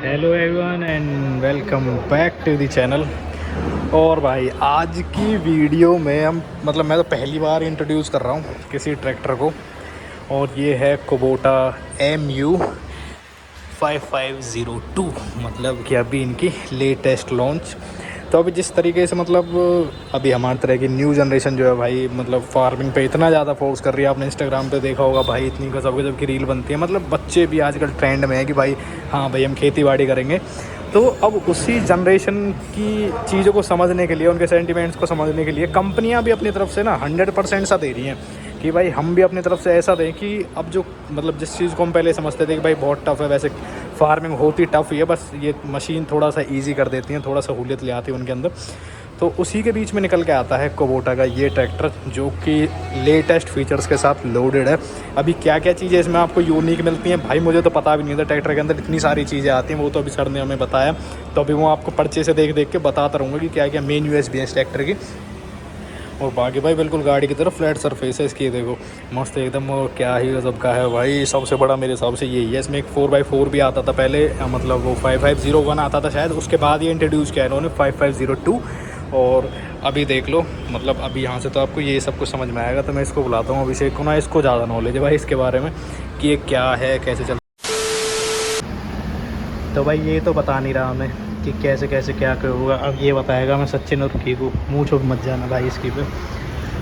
Hello everyone and welcome back to the channel. और भाई आज की वीडियो में हम मैं तो पहली बार इंट्रोड्यूस कर रहा हूँ किसी ट्रैक्टर को। और ये है कुबोटा MU5502, मतलब कि अभी इनकी लेटेस्ट लॉन्च। तो अभी जिस तरीके से अभी हमारी तरह की न्यू जनरेशन जो है भाई फार्मिंग पे इतना ज़्यादा फोर्स कर रही है। आपने इंस्टाग्राम पे देखा होगा भाई, इतनी गजब की रील बनती है। बच्चे भी आजकल ट्रेंड में है कि भाई हाँ भाई हम खेती बाड़ी करेंगे। तो अब उसी जनरेशन की चीज़ों को समझने के लिए, उनके सेंटिमेंट्स को समझने के लिए कंपनियां भी अपनी तरफ से ना 100% सा दे रही हैं कि भाई हम भी अपनी तरफ से ऐसा दें कि अब जो जिस चीज़ को हम पहले समझते थे कि भाई बहुत टफ़ है, वैसे फार्मिंग होती टफ़ ही है, बस ये मशीन थोड़ा सा इजी कर देती हैं, थोड़ा सहूलियत ले आती है उनके अंदर। तो उसी के बीच में निकल के आता है कुबोटा का ये ट्रैक्टर, जो कि लेटेस्ट फीचर्स के साथ लोडेड है। अभी क्या क्या चीज़ें इसमें आपको यूनिक मिलती हैं भाई, मुझे तो पता भी नहीं था। ट्रैक्टर के अंदर इतनी सारी चीज़ें आती हैं, वो तो अभी सर ने हमें बताया। तो अभी वो आपको पर्चे से देख देख के बताता रहूँगा कि क्या क्या मेन यूएसपी है इस ट्रैक्टर की। और बाकी भाई बिल्कुल गाड़ी की तरफ फ्लैट सरफेस है इसकी, देखो मस्त एकदम। और क्या ही गजब का है भाई, सबसे बड़ा मेरे हिसाब से यही है। इसमें एक 4x4 भी आता था पहले, वो 5501 आता था शायद, उसके बाद ये इंट्रोड्यूस किया इन्होंने 5502। और अभी देख लो, अभी यहाँ से तो आपको ये सब कुछ समझ में आएगा। तो मैं इसको बुलाता हूँ अभिषेक को ना, इसको ज़्यादा नॉलेज है भाई इसके बारे में कि ये क्या है, कैसे चल। तो भाई ये तो बता नहीं रहा हमें कि कैसे कैसे क्या होगा, अब ये बताएगा। मैं सचिन और की को मुँह छुप मत जाना भाई इसकी पे।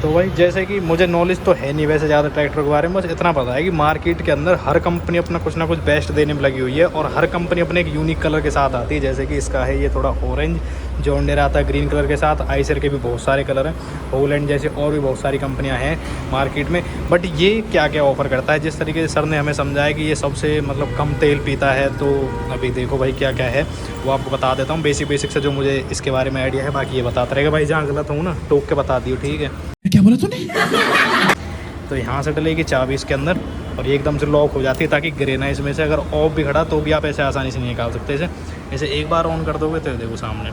तो भाई जैसे कि मुझे नॉलेज तो है नहीं वैसे ज़्यादा ट्रैक्टर के बारे में, बस इतना पता है कि मार्केट के अंदर हर कंपनी अपना कुछ ना कुछ बेस्ट देने में लगी हुई है। और हर कंपनी अपने एक यूनिक कलर के साथ आती है। जैसे कि इसका है ये थोड़ा ऑरेंज, जॉन डीयर आता है ग्रीन कलर के साथ। आइसर के भी बहुत सारे कलर हैं, होलैंड जैसे और भी बहुत सारी कंपनियां हैं मार्केट में। बट ये क्या क्या ऑफ़र करता है, जिस तरीके से सर ने हमें समझाया कि ये सबसे कम तेल पीता है। तो अभी देखो भाई क्या क्या है वो आपको बता देता हूँ बेसिक से जो मुझे इसके बारे में आइडिया है। बाकी ये बताता रहेगा भाई, जहाँ गलत हूँ ना टोक के बता दियो, ठीक है। क्या बोला तूने? तो यहाँ से डलेगी चाबी इसके अंदर और ये एकदम से लॉक हो जाती है ताकि गिरे ना इसमें से। अगर ऑफ भी खड़ा तो भी आप ऐसे आसानी से नहीं निकाल सकते इसे। ऐसे एक बार ऑन कर दोगे तो देखो सामने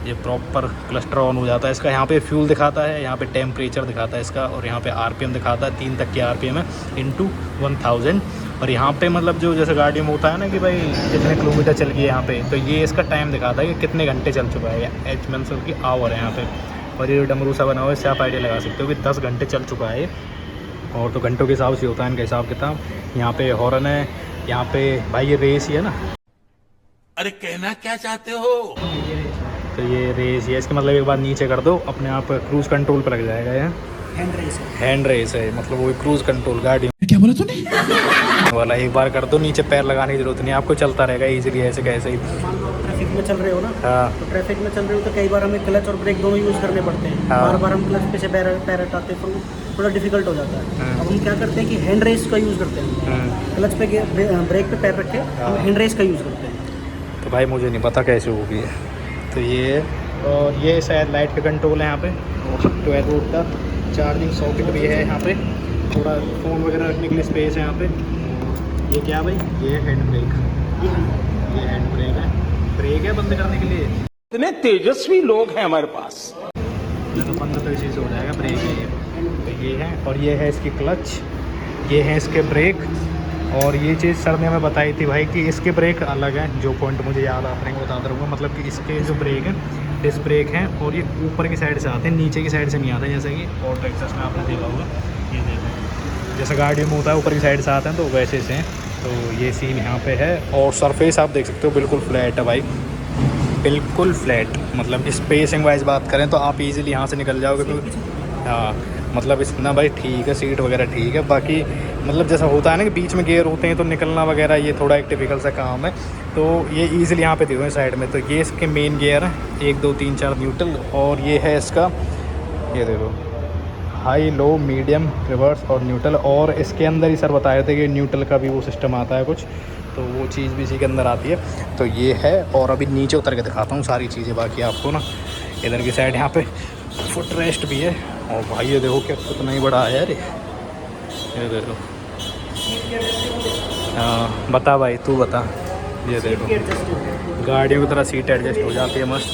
ये प्रॉपर क्लस्टर ऑन हो जाता है इसका। यहाँ पे फ्यूल दिखाता है, यहाँ पे टेम्परेचर दिखाता है इसका, और यहाँ पे आरपीएम दिखाता है 3 तक की आरपीएम है इंटू 1000। और यहाँ पे जो जैसे गाड़ी में होता है ना कि भाई कितने किलोमीटर चल गई है यहाँ पे, तो ये इसका टाइम दिखाता है कि कितने घंटे चल चुका है। एच मतलब की आवर है यहाँ पे। और ये डमरू सा बना हुआ है, इससे आप आइडिया लगा सकते हो कि 10 घंटे चल चुका है। और तो घंटों के हिसाब से होता है इनका हिसाब किताब। यहाँ पे हॉर्न है, यहाँ पे भाई ये रेस ही है ना। अरे कहना क्या चाहते हो? तो ये रेस ही है इसके, एक बार नीचे कर दो अपने आप क्रूज़ कंट्रोल पर लग जाएगा। ये हैंड रेस है, वो क्रूज़ कंट्रोल गाड़ी क्या बोला तूने? वाला। एक बार कर दो नीचे, पैर लगाने की जरूरत नहीं, आपको चलता रहेगा इजीली ऐसे कैसे ही। ट्रैफिक में चल रहे हो ना, हाँ तो ट्रैफिक में चल रहे हो तो कई बार हमें क्लच और ब्रेक दोनों यूज़ करने पड़ते हैं। हाँ। बार बार हम क्लच पे से पैर हटाते हैं तो थोड़ा डिफिकल्ट हो जाता है। अब हम क्या करते हैं कि हैंड रेस का यूज़ करते हैं। क्लच पे ब्रेक पे पैर रखे हम हैंड रेस का यूज़ करते हैं। तो भाई मुझे नहीं पता कैसे होगी। तो ये और ये शायद लाइट का कंट्रोल है यहाँ पे, 12 वोल्ट का चार्जिंग सॉकेट भी है यहाँ पे, थोड़ा फ़ोन वगैरह रखने के लिए स्पेस है यहाँ पे। ये क्या भाई, ये हैंड ब्रेक, ये हैंड ब्रेक है, ब्रेक है बंद करने के लिए। इतने तेजस्वी लोग हैं हमारे पास। तो बंद तो इसी से हो जाएगा, ब्रेक है ये। तो ये है, और ये है इसकी क्लच, ये है इसके ब्रेक। और ये चीज़ सर ने हमें बताई थी भाई कि इसके ब्रेक अलग हैं, जो पॉइंट मुझे याद आ रहे हैं बताता रहूँगा। कि इसके जो ब्रेक हैं, डिस्क ब्रेक हैं, और ये ऊपर की साइड से आते हैं, नीचे की साइड से नहीं आते हैं। जैसे कि और टेक्सास में आपने देखा होगा, ये देखो जैसे गाड़ी में होता है ऊपर की साइड से आते हैं, तो वैसे से हैं। तो ये सीन यहाँ पे है। और सरफेस आप देख सकते हो बिल्कुल फ्लैट है भाई, बिल्कुल फ्लैट। स्पेसिंग वाइज बात करें तो आप इजीली यहाँ से निकल जाओगे। क्योंकि हाँ इतना भाई ठीक है, सीट वगैरह ठीक है। बाकी जैसा होता है ना कि बीच में गियर होते हैं तो निकलना वगैरह ये थोड़ा एक टिपिकल सा काम है। तो ये ईज़िली यहाँ पे दिए हुए हैं साइड में। तो ये इसके मेन गियर हैं, 1 2 3 4 न्यूट्रल। और ये है इसका, ये देखो हाई लो मीडियम रिवर्स और न्यूट्रल। और इसके अंदर ही सर बताए थे कि न्यूट्रल का भी वो सिस्टम आता है कुछ, तो वो चीज़ भी इसी के अंदर आती है। तो ये है। और अभी नीचे उतर के दिखाता हूँ सारी चीज़ें बाकी आपको ना। इधर की साइड यहाँ पे फुट रेस्ट भी है। और भाई ये देखो क्या कितना ही बड़ा है यार ये देखो। हाँ बता भाई, तू बता। ये देखो गाड़ियों की तरह सीट एडजस्ट हो जाती है मस्त।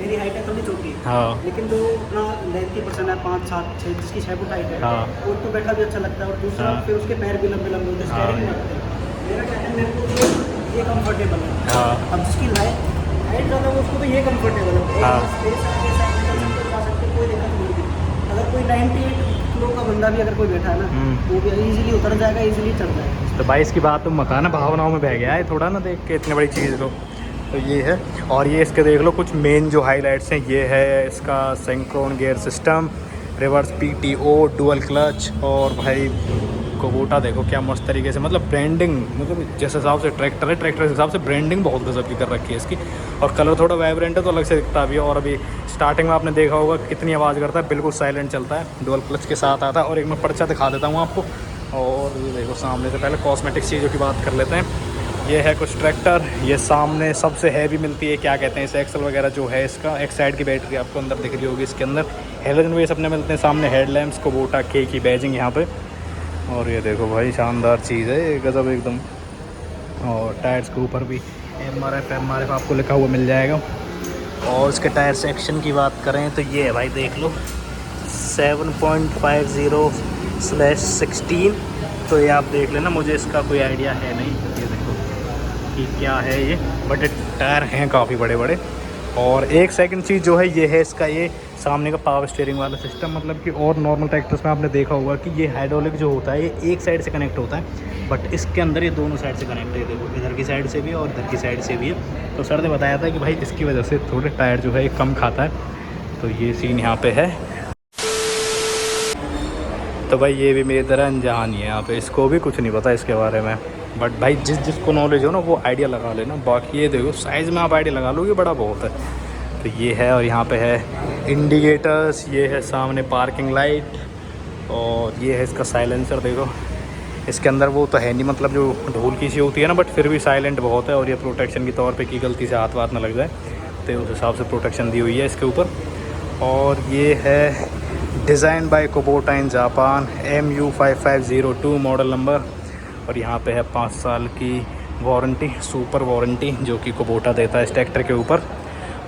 मेरी हाइट है थोड़ी छोटी, हाँ लेकिन जो अपना लेंथी पर्सन है 5 7 6 जिसकी 6 फुट हाइट है, हाँ वो तो बैठा भी अच्छा लगता है। और दूसरा हाँ। फिर उसके पैर भी लंबे लंबे होते हैं, हाँ। स्टेयरिंग में होते हैं। मेरा क्या है, मेरे को ये कंफर्टेबल है। हाँ अब जिसकी हाइट ज़्यादा है उसको तो ये कंफर्टेबल है। हाँ। स्पेस आगे साइड में चल सकते, जा सकते, कोई दिक्कत नहीं होगी। अगर कोई 98 किलो का बंदा भी अगर कोई बैठा है ना, वो भी इजीली उतर जाएगा, इजीली चढ़ जाएगा। तो भाई इसकी बात तुम मत ना, भावनाओं में बह गया है थोड़ा ना देख के इतनी बड़ी चीज़ को। तो ये है, और ये इसके देख लो कुछ मेन जो हाईलाइट्स हैं, ये है इसका सिंक्रोन gear system, reverse PTO, dual clutch, और भाई कोबोटा देखो क्या मस्त तरीके से, मतलब ब्रांडिंग, मतलब जिस हिसाब से ट्रैक्टर है, ट्रैक्टर के हिसाब से ब्रांडिंग बहुत गजब की कर रखी है इसकी। और कलर थोड़ा वाइब्रेंट है तो अलग से दिखता भी है। और अभी स्टार्टिंग में आपने देखा होगा कितनी आवाज़ करता है, बिल्कुल साइलेंट चलता है, डुअल क्लच के साथ आता है। और एक मैं पर्चा दिखा देता हूँ आपको। और ये देखो सामने से पहले कॉस्मेटिक चीज़ों की बात कर लेते हैं। ये है कुछ ट्रैक्टर, ये सामने सबसे हैवी मिलती है, क्या कहते हैं इसे, एक्सल वगैरह जो है इसका, एक साइड की बैटरी आपको अंदर दिख रही होगी इसके अंदर। हेलोजन वेस अपने मिलते हैं सामने, हेडलैम्प्स, कोबोटा K की बैजिंग यहाँ पे। और ये देखो भाई शानदार चीज़ है ये, गजब एकदम। और टायर्स के ऊपर भी MRF आपको लिखा हुआ मिल जाएगा। और इसके टायर सेक्शन की बात करें तो ये है भाई, देख लो 7.50/16। तो ये आप देख लेना, मुझे इसका कोई आइडिया है नहीं, ये देखो कि क्या है ये, बट टायर हैं काफ़ी बड़े बड़े। और एक सेकंड चीज़ जो है ये है इसका ये सामने का पावर स्टीयरिंग वाला सिस्टम, मतलब कि और नॉर्मल ट्रैक्टर्स में आपने देखा होगा कि ये हाइड्रोलिक जो होता है ये एक साइड से कनेक्ट होता है, बट इसके अंदर ये दोनों साइड से कनेक्ट है। देखो इधर की साइड से भी और इधर की साइड से भी है। तो सर ने बताया था कि भाई इसकी वजह से थोड़े टायर जो है कम खाता है। तो ये सीन यहाँ पे है। तो भाई ये भी मेरी तरह अनजान ही है यहाँ पे, इसको भी कुछ नहीं पता इसके बारे में। बट भाई जिसको नॉलेज हो ना वो आइडिया लगा लेना। बाकी ये देखो साइज़ में आप आइडिया लगा लोगे, बड़ा बहुत है। तो ये है, और यहाँ पे है इंडिकेटर्स, ये है सामने पार्किंग लाइट, और ये है इसका साइलेंसर। देखो इसके अंदर वो तो है नहीं, मतलब जो ढोल की सी होती है ना, बट फिर भी साइलेंट बहुत है। और ये प्रोटेक्शन के तौर पे कि गलती से हाथ वाथ ना लग जाए, तो उस हिसाब से प्रोटेक्शन दी हुई है इसके ऊपर। और ये है design by Kubota in Japan, MU5502 model number. और यहाँ पे है 5 साल की वारंटी, सुपर वारंटी जो कि कोबोटा देता है इस ट्रैक्टर के ऊपर।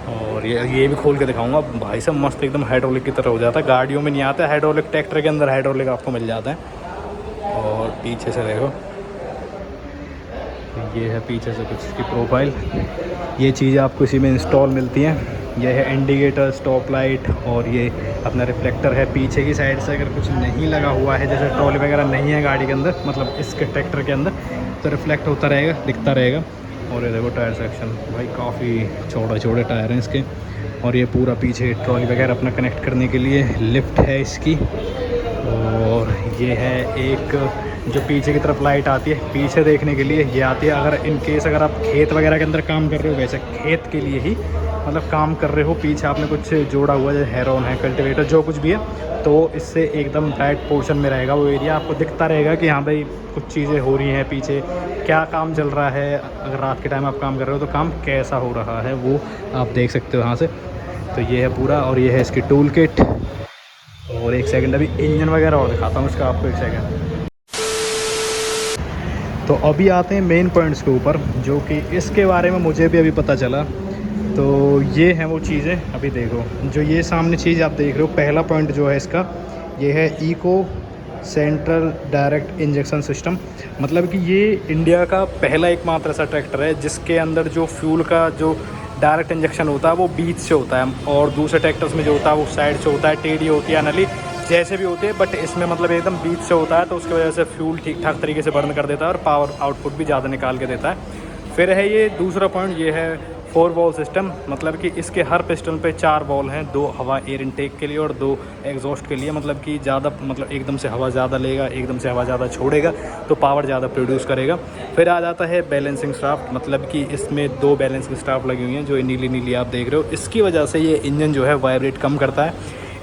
और ये भी खोल के दिखाऊंगा भाई साहब, मस्त एकदम हाइड्रोलिक की तरह हो जाता है। गाड़ियों में नहीं आता है हाइड्रोलिक, ट्रैक्टर के अंदर हाइड्रोलिक आपको मिल जाता है। और पीछे से देखो, ये है पीछे से कुछ इसकी प्रोफाइल, ये चीज़ें आपको इसी में इंस्टॉल मिलती हैं। ये है इंडिकेटर, स्टॉप लाइट, और ये अपना रिफ्लेक्टर है पीछे की साइड से। अगर कुछ नहीं लगा हुआ है, जैसे ट्रॉली वगैरह नहीं है गाड़ी के अंदर, मतलब इसके ट्रैक्टर के अंदर, तो रिफ्लेक्ट होता रहेगा, दिखता रहेगा। और ये देखो टायर सेक्शन भाई, काफ़ी छोटे टायर हैं इसके। और ये पूरा पीछे ट्रॉली वगैरह अपना कनेक्ट करने के लिए लिफ्ट है इसकी। और ये है एक जो पीछे की तरफ लाइट आती है पीछे देखने के लिए, ये आती है अगर इन केस अगर आप खेत वगैरह के अंदर काम कर रहे हो, वैसे खेत के लिए ही मतलब काम कर रहे हो, पीछे आपने कुछ जोड़ा हुआ है, हेरोन है, कल्टीवेटर, जो कुछ भी है, तो इससे एकदम टाइट पोर्शन में रहेगा वो एरिया। आपको दिखता रहेगा कि हाँ भाई कुछ चीज़ें हो रही हैं पीछे, क्या काम चल रहा है। अगर रात के टाइम आप काम कर रहे हो तो काम कैसा हो रहा है वो आप देख सकते हो यहाँ से। तो ये है पूरा, और ये है इसकी टूल किट। और एक सेकंड अभी इंजन वगैरह और दिखाता हूँ इसका आपको, एक सेकंड। तो अभी आते हैं मेन पॉइंट्स के ऊपर, जो कि इसके बारे में मुझे भी अभी पता चला। तो ये हैं वो चीज़ें, अभी देखो जो ये सामने चीज़ आप देख रहे हो, पहला पॉइंट जो है इसका, ये है eco central direct injection system. मतलब कि ये इंडिया का पहला एकमात्र ऐसा ट्रैक्टर है जिसके अंदर जो फ्यूल का जो डायरेक्ट इंजेक्शन होता है वो बीच से होता है, और दूसरे ट्रैक्टर्स में जो होता है वो साइड से होता है, टेढ़ी होती है, नली जैसे भी होते हैं, बट इसमें मतलब एकदम बीच से होता है। तो उसकी वजह से फ्यूल ठीक ठाक तरीके से बर्न कर देता है और पावर आउटपुट भी ज़्यादा निकाल के देता है। फिर है ये दूसरा पॉइंट, ये है 4 वॉल सिस्टम। मतलब कि इसके हर पिस्टन पे 4 वॉल हैं, 2 हवा एयर इनटेक के लिए और 2 एग्जॉस्ट के लिए। मतलब कि ज़्यादा, मतलब एकदम से हवा ज़्यादा लेगा, एकदम से हवा ज़्यादा छोड़ेगा, तो पावर ज़्यादा प्रोड्यूस करेगा। फिर आ जाता है बैलेंसिंग शाफ्ट, मतलब कि इसमें 2 बैलेंसिंग शाफ्ट लगी हुई हैं, जो नीली नीली आप देख रहे हो। इसकी वजह से ये इंजन जो है वाइब्रेट कम करता है।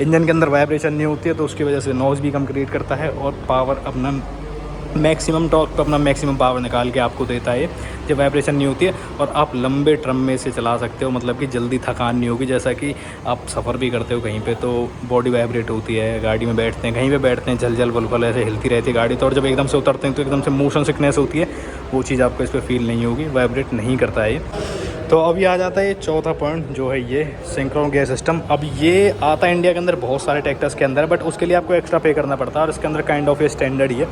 इंजन के अंदर वाइब्रेशन नहीं होती है, तो उसकी वजह से नॉइज़ भी कम क्रिएट करता है, और पावर अपना मैक्सिमम टॉर्क पर अपना मैक्सिमम पावर निकाल के आपको देता है जब वाइब्रेशन नहीं होती है। और आप लंबे ट्रम में से चला सकते हो, मतलब कि जल्दी थकान नहीं होगी। जैसा कि आप सफ़र भी करते हो कहीं पे, तो बॉडी वाइब्रेट होती है, गाड़ी में बैठते हैं, कहीं पे बैठते हैं, झलझल बलबल ऐसे हिलती रहती है गाड़ी, तो और जब एकदम से उतरते हैं तो एकदम से मोशन सिकनेस होती है, वो चीज़ आपको इस पर फील नहीं होगी, वाइब्रेट नहीं करता है ये। तो अभी आ जाता है ये चौथा पॉइंट, जो है ये सिंक्रोन गियर सिस्टम। अब ये आता है इंडिया के अंदर बहुत सारे ट्रैक्टर्स के अंदर, बट उसके लिए आपको एक्स्ट्रा पे करना पड़ता है, और इसके अंदर काइंड ऑफ ये स्टैंडर्ड ही है।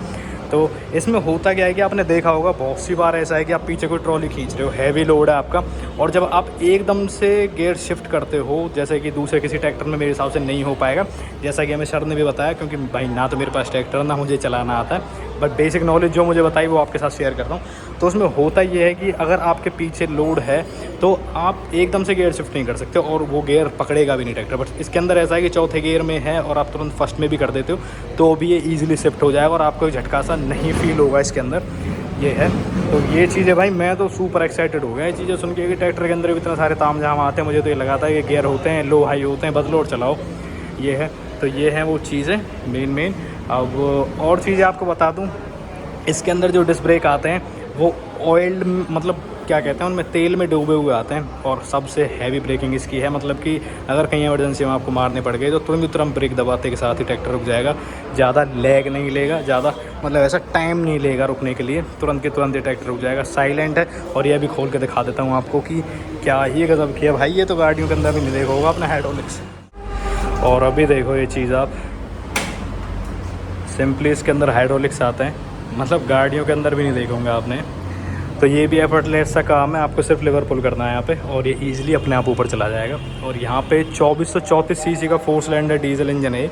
तो इसमें होता क्या है कि आपने देखा होगा बहुत सी बार ऐसा है कि आप पीछे कोई ट्रॉली खींच रहे हो, हैवी लोड है आपका, और जब आप एकदम से गियर शिफ्ट करते हो, जैसे कि दूसरे किसी ट्रैक्टर में मेरे हिसाब से नहीं हो पाएगा, जैसा कि हमें सर ने भी बताया, क्योंकि भाई ना तो मेरे पास ट्रैक्टर ना मुझे चलाना आता है, बट बेसिक नॉलेज जो मुझे बताई वो आपके साथ शेयर कर रहा हूँ। तो उसमें होता ये है कि अगर आपके पीछे लोड है तो आप एकदम से गियर शिफ्ट नहीं कर सकते और वो गियर पकड़ेगा भी नहीं ट्रैक्टर। बट इसके अंदर ऐसा है कि चौथे गियर में है और आप तुरंत फर्स्ट में भी कर देते हो तो भी ये ईजिली शिफ्ट हो जाएगा और आपको झटका सा नहीं फील होगा इसके अंदर, ये है। तो ये चीज़ें भाई मैं तो सुपर एक्साइटेड हो गया ये चीज़ें सुन के कि ट्रैक्टर के अंदर भी इतने सारे ताम झाम आते हैं। मुझे तो ये लगा था कि गियर होते हैं, लो हाई होते हैं, बदलो और चलाओ, ये है। तो ये है वो चीज़ें मेन। अब और चीज़ें आपको बता दूँ, इसके अंदर जो डिस्क ब्रेक आते हैं वो ऑयल्ड, मतलब क्या कहते हैं, उनमें तेल में डूबे हुए आते हैं और सबसे हैवी ब्रेकिंग इसकी है। मतलब कि अगर कहीं इमरजेंसी में आपको मारने पड़ गए तो तुरंत ब्रेक दबाते के साथ ही ट्रैक्टर रुक जाएगा, ज़्यादा लैग नहीं लेगा, ज़्यादा मतलब ऐसा टाइम नहीं लेगा रुकने के लिए, तुरंत के तुरंत ये ट्रैक्टर रुक जाएगा, साइलेंट है। और ये भी खोल के दिखा देता हूँ आपको कि क्या ही गजब किया भाई, ये तो गाड़ियों के अंदर भी नहीं देखा होगा अपने हाइड्रोलिक्स। और अभी देखो ये चीज़ आप सिंपली इसके अंदर हाइड्रोलिक्स आते हैं, मतलब गाड़ियों के अंदर भी नहीं देखोगे आपने। तो ये भी एफर्टलेस सा काम है, आपको सिर्फ लीवर पुल करना है यहाँ पे और ये इजीली अपने आप ऊपर चला जाएगा। और यहाँ पे 2434 सीसी का 4 सिलेंडर डीजल इंजन है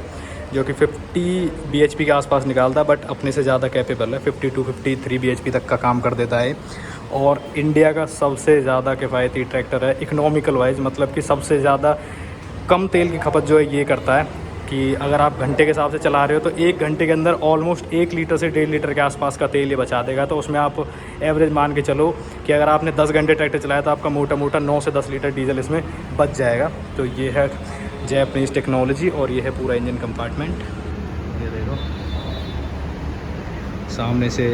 जो कि 50 bhp के आसपास निकालता है, बट अपने से ज़्यादा कैपेबल है, 52-53 bhp तक का काम कर देता है। और इंडिया का सबसे ज़्यादा किफ़ायती ट्रैक्टर है इकोनॉमिकल वाइज, मतलब कि सबसे ज़्यादा कम तेल की खपत जो है ये करता है कि अगर आप घंटे के हिसाब से चला रहे हो तो 1 घंटे के अंदर ऑलमोस्ट 1 लीटर से 1.5 लीटर के आसपास का तेल ये बचा देगा। तो उसमें आप एवरेज मान के चलो कि अगर आपने 10 घंटे ट्रैक्टर चलाया तो आपका मोटा 9 से 10 लीटर डीजल इसमें बच जाएगा। तो ये है जैपनीज़ टेक्नोलॉजी और ये है पूरा इंजन कंपार्टमेंट। ये देखो सामने से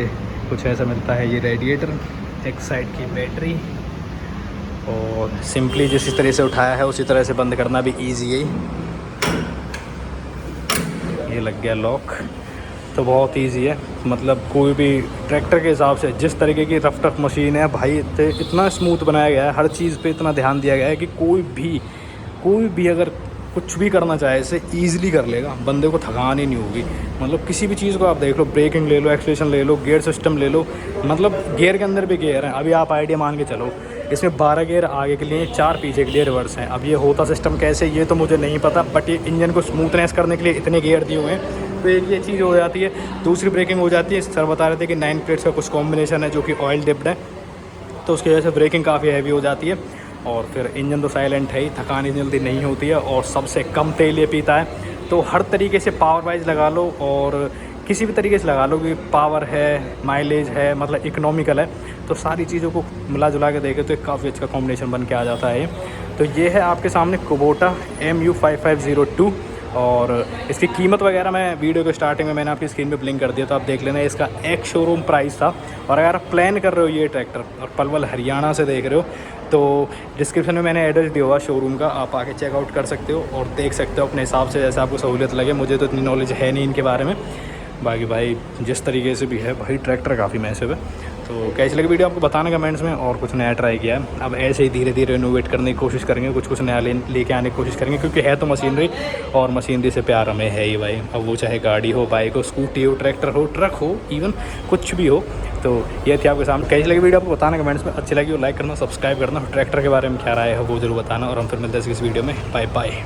कुछ ऐसा मिलता है, ये रेडिएटर, एक साइड की बैटरी, और सिंपली जिस तरह से उठाया है उसी तरह से बंद करना भी ईजी है। ये लग गया लॉक, तो बहुत इजी है। मतलब कोई भी ट्रैक्टर के हिसाब से जिस तरीके की रफ मशीन है भाई, इतना स्मूथ बनाया गया है, हर चीज़ पे इतना ध्यान दिया गया है कि कोई भी अगर कुछ भी करना चाहे इसे ईजिली कर लेगा, बंदे को थकान ही नहीं होगी। मतलब किसी भी चीज़ को आप देख लो, ब्रेकिंग ले लो, एक्सीलरेशन ले लो, गियर सिस्टम ले लो, मतलब गियर के अंदर भी गियर है। अभी आप आइडिया मान के चलो, इसमें 12 गियर आगे के लिए, 4 पीछे के लिए रिवर्स हैं। अब ये होता सिस्टम कैसे ये तो मुझे नहीं पता, बट ये इंजन को स्मूथनेस करने के लिए इतने गियर दिए हुए हैं। तो एक ये चीज़ हो जाती है। दूसरी ब्रेकिंग हो जाती है, सर बता रहे थे कि 9 प्लेट्स का कुछ कॉम्बिनेशन है जो कि ऑयल डिप्ड है, तो उसकी वजह से ब्रेकिंग काफ़ी हैवी हो जाती है। और फिर इंजन तो साइलेंट है ही, थकान ही जल्दी नहीं होती है और सबसे कम तेल ये पीता है। तो हर तरीके से पावर वाइज लगा लो और किसी भी तरीके से लगा लो कि पावर है, माइलेज है, मतलब इकोनॉमिकल है, तो सारी चीज़ों को मिला जुला के देखें तो एक काफ़ी अच्छा कॉम्बिनेशन बन के आ जाता है। तो ये है आपके सामने कुबोटा MU5502 और इसकी कीमत वगैरह मैं वीडियो के स्टार्टिंग में मैंने आपकी स्क्रीन पे ब्लिंक कर दिया, तो आप देख लेना। इसका एक शोरूम प्राइस था। और अगर आप प्लान कर रहे हो ये ट्रैक्टर और पलवल हरियाणा से देख रहे हो तो डिस्क्रिप्शन में मैंने एड्रेस दिया हुआ शोरूम का, आप आके चेकआउट कर सकते हो और देख सकते हो अपने हिसाब से जैसे आपको सहूलियत लगे। मुझे तो इतनी नॉलेज है नहीं इनके बारे में, बाकी भाई जिस तरीके से भी है भाई ट्रैक्टर काफ़ी मैसिव है। तो कैसी लगी वीडियो आपको बताना कमेंट्स में, और कुछ नया ट्राई किया है। अब ऐसे ही धीरे धीरे रिनोवेट करने की कोशिश करेंगे, कुछ नया लेके आने की कोशिश करेंगे, क्योंकि है तो मशीनरी और मशीनरी से प्यार हमें है ही भाई। अब वो चाहे गाड़ी हो, बाइक हो, स्कूटी हो, ट्रैक्टर हो, ट्रक हो, इवन कुछ भी हो। तो ये थी आपके सामने। कैसी लगी वीडियो आपको बताना कमेंट्स में, अच्छी लगी हो लाइक करना, सब्सक्राइब करना, ट्रैक्टर के बारे में क्या राय है वो जरूर बताना। और हम फिर मिलते हैं इस वीडियो में, बाय बाय।